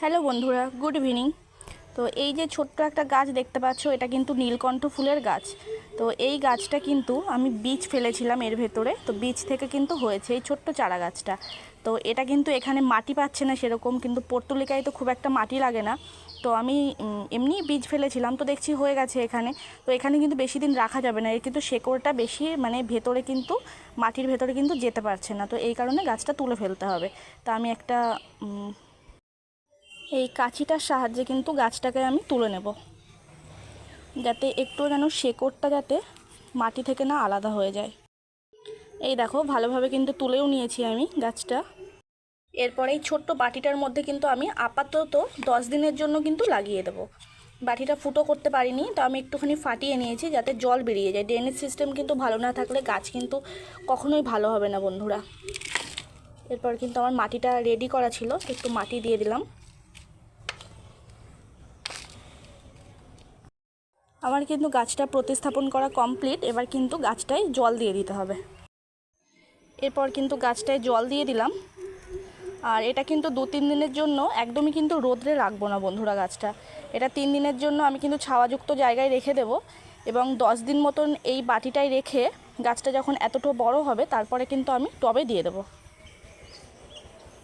Hello বন্ধুরা, good evening. তো এই যে ছোট্ট একটা গাছ দেখতে পাচ্ছ, এটা কিন্তু নীলকণ্ঠ ফুলের গাছ। তো এই গাছটা কিন্তু আমি বীজ ফেলেছিলাম এর ভেতরে, তো বীজ থেকে কিন্তু হয়েছে এই ছোট্ট চারা গাছটা। তো এটা কিন্তু এখানে মাটি পাচ্ছে না সেরকম, কিন্তু পর্তুলিকায় তো খুব একটা মাটি লাগে না। তো আমি এমনি বীজ ফেলেছিলাম, তো দেখছি হয়ে গেছে এখানে। তো এখানে কিন্তু বেশি দিন রাখা যাবে না, এর কিন্তু শেকড়টা বেশি ভেতরে কিন্তু মাটির ভেতরে কিন্তু যেতে পারছে না, তো এই কারণে গাছটা তুলে ফেলতে হবে। তা আমি একটা এই কাঁচিটার সাহায্যে কিন্তু গাছটাকে আমি তুলে নেব, যাতে একটু যেন শেকড়টা যাতে মাটি থেকে না আলাদা হয়ে যায়। এই দেখো, ভালোভাবে কিন্তু তুলেও নিয়েছি আমি গাছটা। এরপরে এই ছোট্ট বাটিটার মধ্যে কিন্তু আমি আপাতত 10 দিনের জন্য কিন্তু লাগিয়ে দেবো। বাটিটা ফুটো করতে পারিনি, তো আমি একটুখানি ফাটিয়ে নিয়েছি যাতে জল বেরিয়ে যায়। ড্রেনেজ সিস্টেম কিন্তু ভালো না থাকলে গাছ কিন্তু কখনোই ভালো হবে না বন্ধুরা। এরপর কিন্তু আমার মাটিটা রেডি করা ছিল, একটু মাটি দিয়ে দিলাম। আমার কিন্তু গাছটা প্রতিস্থাপন করা কমপ্লিট। এবার কিন্তু গাছটায় জল দিয়ে দিতে হবে। এরপর কিন্তু গাছটায় জল দিয়ে দিলাম। আর এটা কিন্তু 2-3 দিনের জন্য একদমই কিন্তু রোদ্রে রাখবো না বন্ধুরা গাছটা। এটা 3 দিনের জন্য আমি কিন্তু ছাওয়াযুক্ত জায়গায় রেখে দেবো, এবং 10 দিন মতন এই বাটিটায় রেখে গাছটা যখন এতটা বড় হবে তারপরে কিন্তু আমি টবে দিয়ে দেবো।